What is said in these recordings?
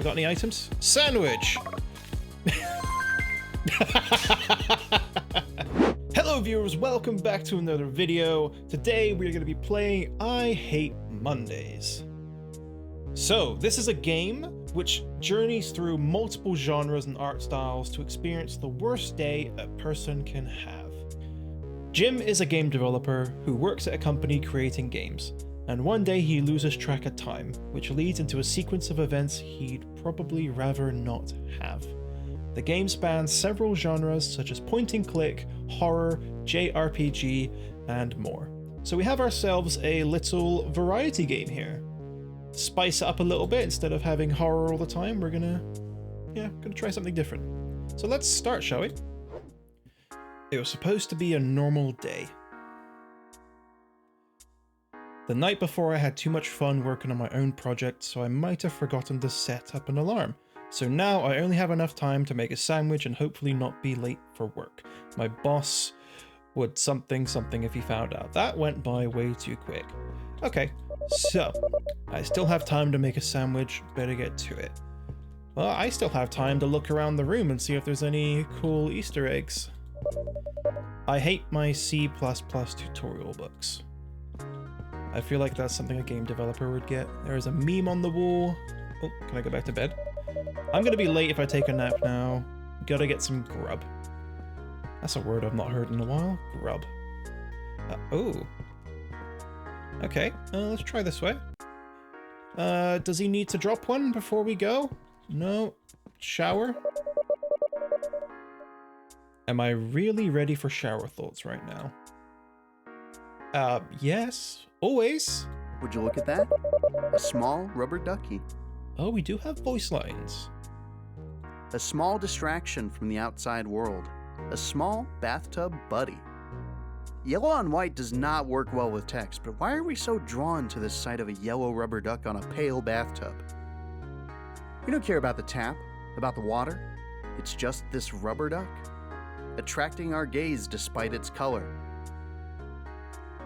Forgot any items? Sandwich! Hello viewers, welcome back to another video. Today we're going to be playing I Hate Mondays. So, this is a game which journeys through multiple genres and art styles to experience the worst day a person can have. Jim is a game developer who works at a company creating games, and one day he loses track of time, which leads into a sequence of events he'd probably rather not have. The game spans several genres such as point and click, horror, JRPG, and more. So we have ourselves a little variety game here. Spice it up a little bit. Instead of having horror all the time, we're gonna try something different. So let's start, shall we? It was supposed to be a normal day. The night before I had too much fun working on my own project, so I might have forgotten to set up an alarm. So now I only have enough time to make a sandwich and hopefully not be late for work. My boss would something if he found out. That went by way too quick. Okay, so I still have time to make a sandwich, better get to it. Well, I still have time to look around the room and see if there's any cool Easter eggs. I hate my C++ tutorial books. I feel like that's something a game developer would get. There is a meme on the wall. Oh, can I go back to bed? I'm gonna be late if I take a nap now. Gotta get some grub. That's a word I've not heard in a while. Grub. Oh. Okay, let's try this way. Does he need to drop one before we go? No. Shower? Am I really ready for shower thoughts right now? Yes. Always. Would you look at that? A small rubber ducky. Oh, we do have voice lines. A small distraction from the outside world. A small bathtub buddy. Yellow on white does not work well with text, but why are we so drawn to this sight of a yellow rubber duck on a pale bathtub? We don't care about the tap, about the water. It's just this rubber duck, attracting our gaze despite its color.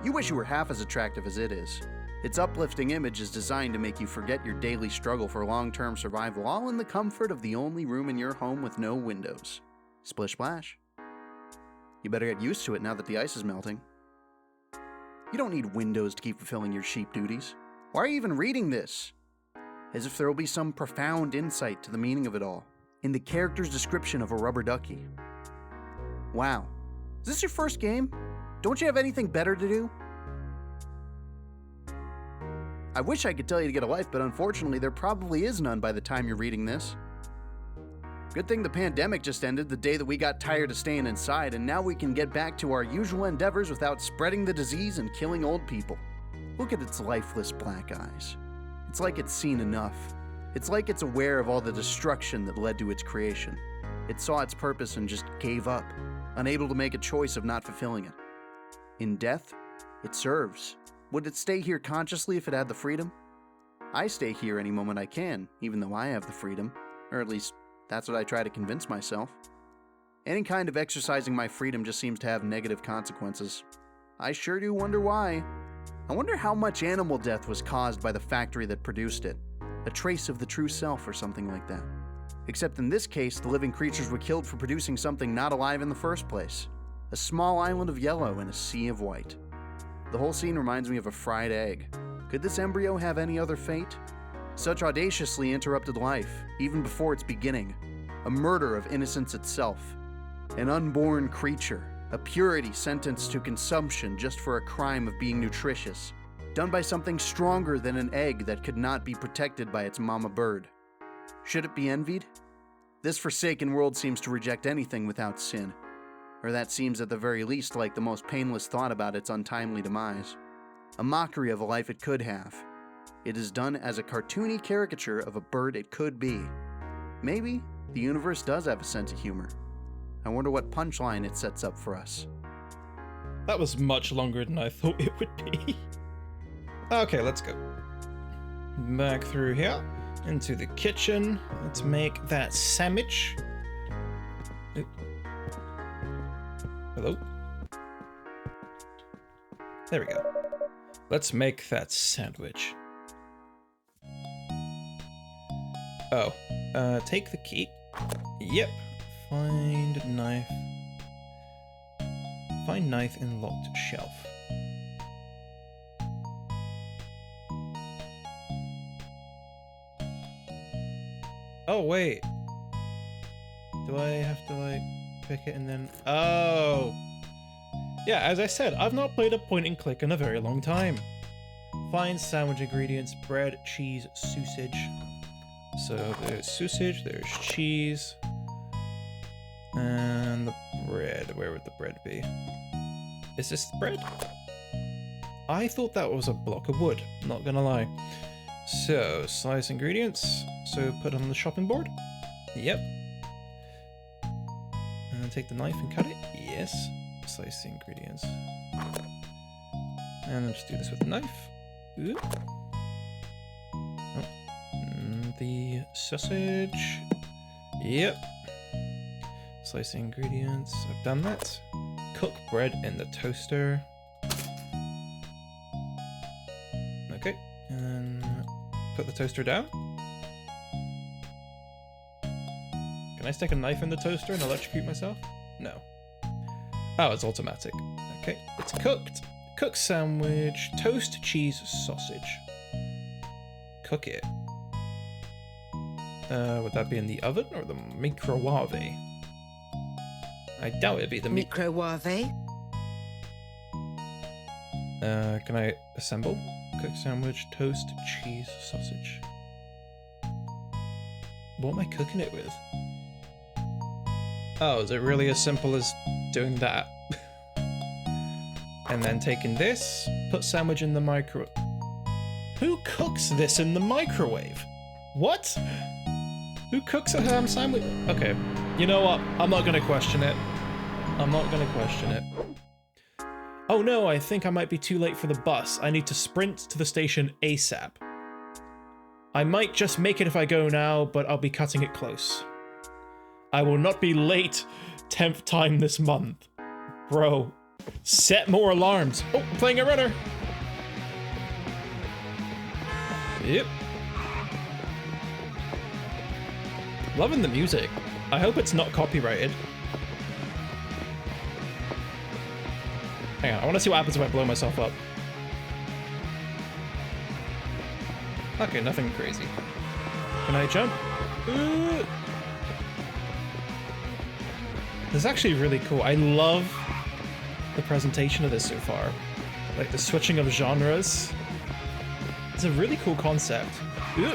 You wish you were half as attractive as it is. Its uplifting image is designed to make you forget your daily struggle for long-term survival, all in the comfort of the only room in your home with no windows. Splish splash. You better get used to it now that the ice is melting. You don't need windows to keep fulfilling your sheep duties. Why are you even reading this? As if there will be some profound insight to the meaning of it all, in the character's description of a rubber ducky. Wow. Is this your first game? Don't you have anything better to do? I wish I could tell you to get a life, but unfortunately there probably is none by the time you're reading this. Good thing the pandemic just ended the day that we got tired of staying inside, and now we can get back to our usual endeavors without spreading the disease and killing old people. Look at its lifeless black eyes. It's like it's seen enough. It's like it's aware of all the destruction that led to its creation. It saw its purpose and just gave up, unable to make a choice of not fulfilling it. In death, it serves. Would it stay here consciously if it had the freedom? I stay here any moment I can, even though I have the freedom. Or at least, that's what I try to convince myself. Any kind of exercising my freedom just seems to have negative consequences. I sure do wonder why. I wonder how much animal death was caused by the factory that produced it. A trace of the true self or something like that. Except in this case, the living creatures were killed for producing something not alive in the first place. A small island of yellow in a sea of white. The whole scene reminds me of a fried egg. Could this embryo have any other fate? Such audaciously interrupted life, even before its beginning. A murder of innocence itself. An unborn creature. A purity sentenced to consumption just for a crime of being nutritious. Done by something stronger than an egg that could not be protected by its mama bird. Should it be envied? This forsaken world seems to reject anything without sin. Or that seems at the very least like the most painless thought about its untimely demise. A mockery of a life it could have. It is done as a cartoony caricature of a bird it could be. Maybe the universe does have a sense of humor. I wonder what punchline it sets up for us. That was much longer than I thought it would be. Okay, let's go. Back through here, into the kitchen. Let's make that sandwich. Oop. Hello? There we go. Let's make that sandwich. Oh, Take the key. Yep. Find knife. Find knife in locked shelf. Oh, wait. Do I have to, like, pick it and then... Oh! Yeah, as I said, I've not played a point and click in a very long time. Find sandwich ingredients, bread, cheese, sausage. So there's sausage, there's cheese, and the bread. Where would the bread be? Is this the bread? I thought that was a block of wood, not gonna lie. So, slice ingredients. So put it on the chopping board. Yep. And take the knife and cut it. Yes. Slice the ingredients. And then just do this with the knife. Ooh. Oh. The sausage. Yep. Slice the ingredients. I've done that. Cook bread in the toaster. Okay. And put the toaster down. Can I stick a knife in the toaster and electrocute myself? No. Oh, it's automatic. Okay, it's cooked. Cook sandwich, toast, cheese, sausage. Cook it. Would that be in the oven or the microwave? I doubt it'd be the microwave. Can I assemble? Cook sandwich, toast, cheese, sausage. What am I cooking it with? Oh, is it really as simple as doing that? And then taking this, put sandwich in the micro... Who cooks this in the microwave? What? Who cooks a ham sandwich? Okay, you know what? I'm not gonna question it. I'm not gonna question it. Oh no, I think I might be too late for the bus. I need to sprint to the station ASAP. I might just make it if I go now, but I'll be cutting it close. I will not be late 10th time this month. Bro, set more alarms. Oh, I'm playing a runner. Yep. Loving the music. I hope it's not copyrighted. Hang on, I want to see what happens if I blow myself up. Okay, nothing crazy. Can I jump? This is actually really cool. I love the presentation of this so far. Like the switching of genres. It's a really cool concept. Ooh.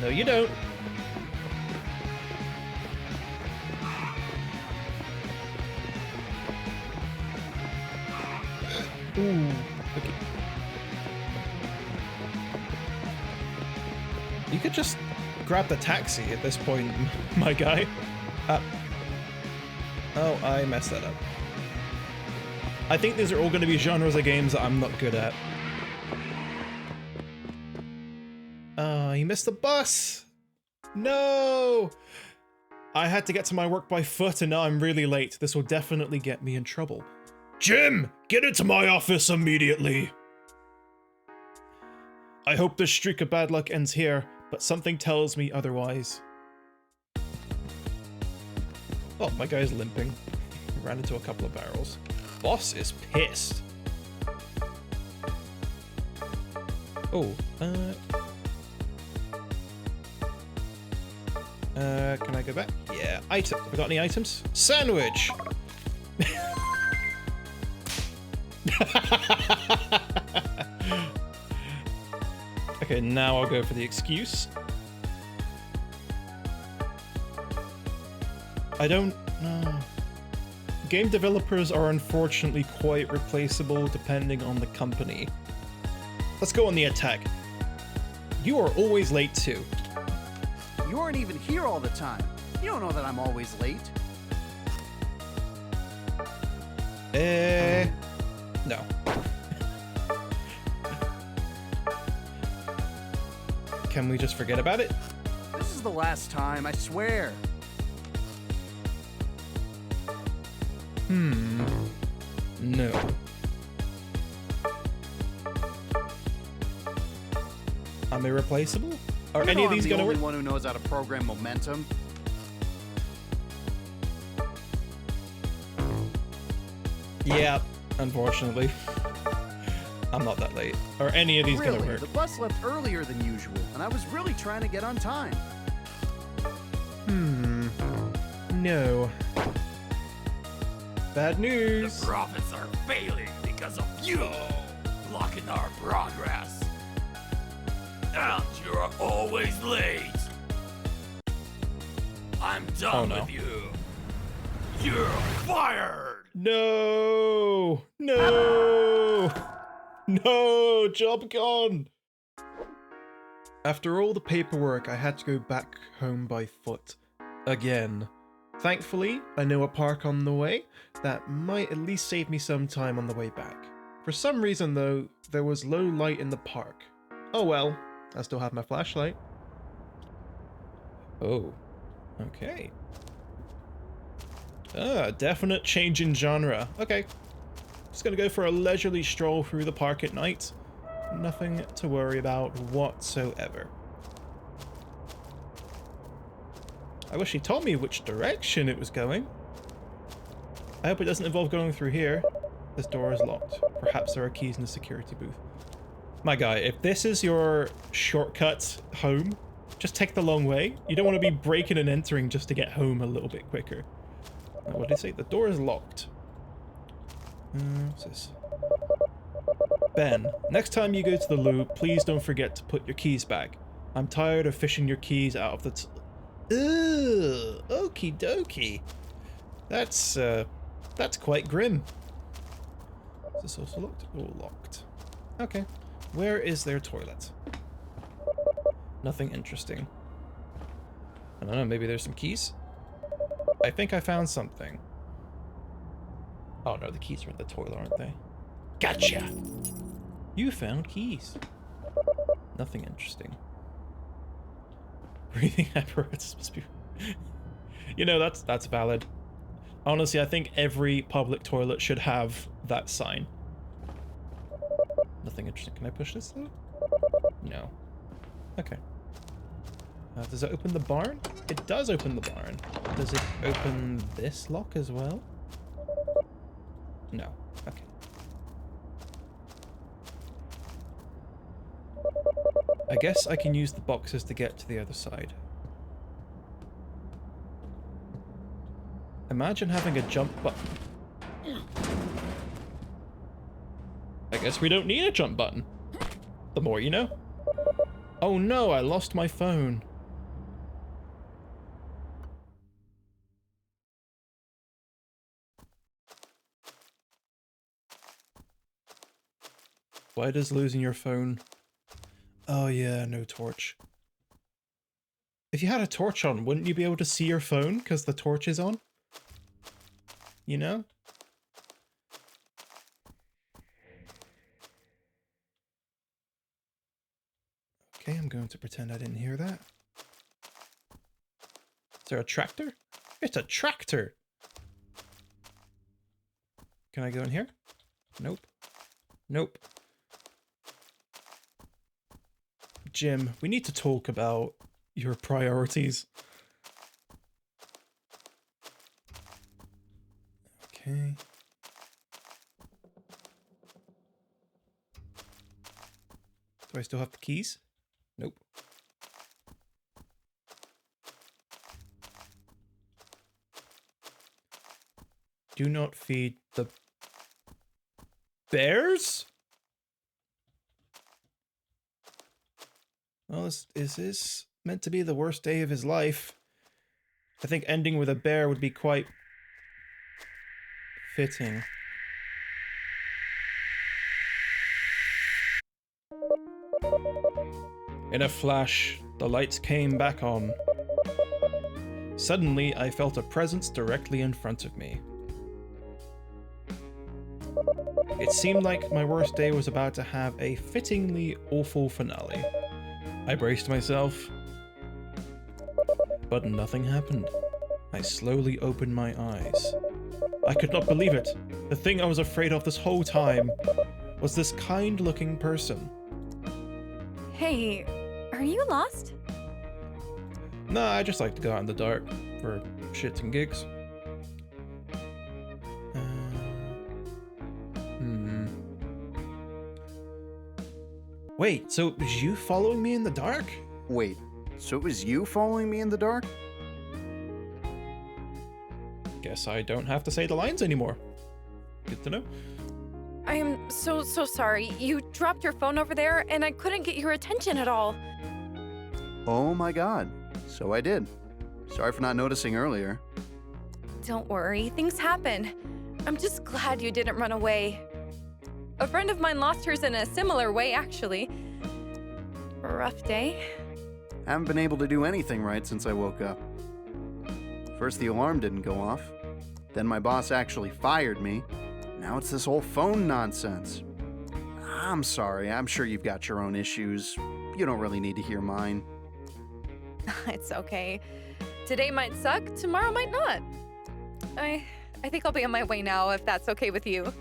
No, you don't. Ooh. Okay. You could just grab the taxi at this point, my guy. Oh, I messed that up. I think these are all going to be genres of games that I'm not good at. He missed the bus! No! I had to get to my work by foot and now I'm really late. This will definitely get me in trouble. Jim! Get into my office immediately! I hope this streak of bad luck ends here, but something tells me otherwise. Oh, my guy's limping. He ran into a couple of barrels. Boss is pissed. Oh, can I go back? Yeah, item. Have we got any items? Sandwich! Okay, now I'll go for the excuse. I don't know. Game developers are unfortunately quite replaceable depending on the company. Let's go on the attack. You are always late too. You aren't even here all the time. You don't know that I'm always late. No. Can we just forget about it? This is the last time, I swear. No. I'm irreplaceable? Are You any know of these I'm the gonna only work? one who knows how to program momentum. Yeah, unfortunately. I'm not that late. Are any of these gonna Really, work? the bus left earlier than usual, and I was really trying to get on time. No. Bad The news. profits are failing because of you blocking our progress. And you're always late. I'm done no. with you. You're fired. No! No! No! Job gone! After all the paperwork, I had to go back home by foot. Again. Thankfully, I know a park on the way that might at least save me some time on the way back. For some reason though, there was low light in the park. Oh well, I still have my flashlight. Oh, okay. Definite change in genre. Okay. Just gonna go for a leisurely stroll through the park at night. Nothing to worry about whatsoever. I wish he told me which direction it was going. I hope it doesn't involve going through here. This door is locked. Perhaps there are keys in the security booth. My guy, if this is your shortcut home, just take the long way. You don't want to be breaking and entering just to get home a little bit quicker. What did they say? The door is locked. What's this? Ben, next time you go to the loo, please don't forget to put your keys back. I'm tired of fishing your keys out of the Ooh, okie dokie. That's quite grim. Is this also locked? Oh, locked. Okay. Where is their toilet? Nothing interesting. I don't know, maybe there's some keys? I think I found something. Oh no, the keys are in the toilet, aren't they? Gotcha! You found keys. Nothing interesting. Breathing apparatus must be... You know, that's valid. Honestly, I think every public toilet should have that sign. Nothing interesting. Can I push this though? No. Okay. Does it open the barn? It does open the barn. Does it open this lock as well? No. Okay. I guess I can use the boxes to get to the other side. Imagine having a jump button. I guess we don't need a jump button. The more you know. Oh no, I lost my phone. Why does losing your phone... Oh yeah, no torch. If you had a torch on, wouldn't you be able to see your phone because the torch is on? You know? Okay, I'm going to pretend I didn't hear that. Is there a tractor? It's a tractor! Can I go in here? Nope. Nope. Jim, we need to talk about your priorities. Okay. Do I still have the keys? Nope. Do not feed the bears? Well, is this meant to be the worst day of his life? I think ending with a bear would be quite fitting. In a flash, the lights came back on. Suddenly, I felt a presence directly in front of me. It seemed like my worst day was about to have a fittingly awful finale. I braced myself, but nothing happened. I slowly opened my eyes. I could not believe it. The thing I was afraid of this whole time was this kind-looking person. Hey, are you lost? Nah, I just like to go out in the dark for shits and gigs. Wait, so it was you following me in the dark? Wait, so it was you following me in the dark? Guess I don't have to say the lines anymore. Good to know. I am so sorry. You dropped your phone over there and I couldn't get your attention at all. Oh my god. So I did. Sorry for not noticing earlier. Don't worry, things happen. I'm just glad you didn't run away. A friend of mine lost hers in a similar way, actually. Rough day. Haven't been able to do anything right since I woke up. First the alarm didn't go off. Then my boss actually fired me. Now it's this whole phone nonsense. I'm sorry, I'm sure you've got your own issues. You don't really need to hear mine. It's okay. Today might suck, tomorrow might not. I think I'll be on my way now, if that's okay with you.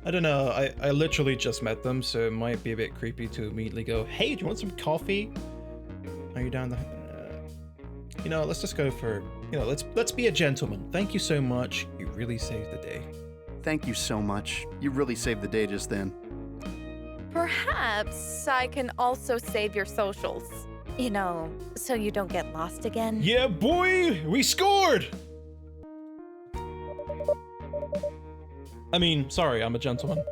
I don't know, I literally just met them, so it might be a bit creepy to immediately go, hey, do you want some coffee? Are you down the... you know, let's just go for... You know, let's be a gentleman. Thank you so much. You really saved the day. Thank you so much. You really saved the day just then. Perhaps I can also save your socials. You know, so you don't get lost again. Yeah, boy! We scored! I mean, sorry, I'm a gentleman.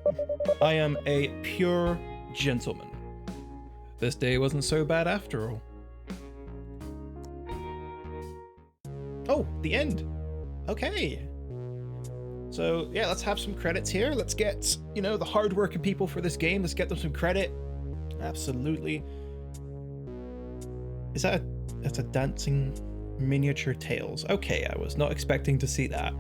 I am a pure gentleman. This day wasn't so bad after all. Oh, the end. Okay. So, yeah, let's have some credits here. Let's get, you know, the hard-working people for this game. Let's get them some credit. Absolutely. Is that that's a dancing miniature tails? Okay, I was not expecting to see that.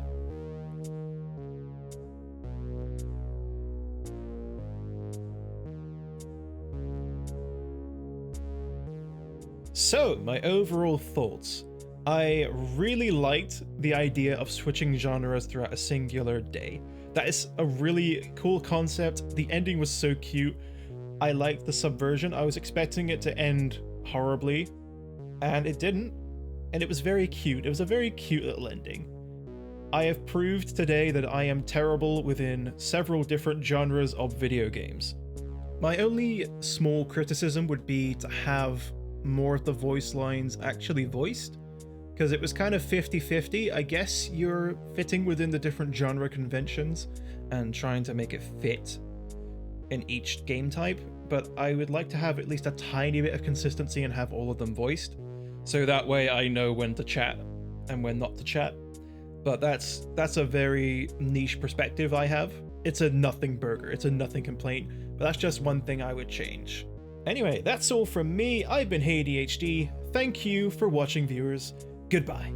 So, my overall thoughts. I really liked the idea of switching genres throughout a singular day. That is a really cool concept. The ending was so cute. I liked the subversion. I was expecting it to end horribly, and it didn't. And it was very cute. It was a very cute little ending. I have proved today that I am terrible within several different genres of video games. My only small criticism would be to have more of the voice lines actually voiced, because it was kind of 50-50. I guess you're fitting within the different genre conventions and trying to make it fit in each game type, but I would like to have at least a tiny bit of consistency and have all of them voiced, so that way I know when to chat and when not to chat. But that's a very niche perspective I have. It's a nothing burger, it's a nothing complaint, but that's just one thing I would change. Anyway, that's all from me. I've been HayDHD. Thank you for watching, viewers. Goodbye.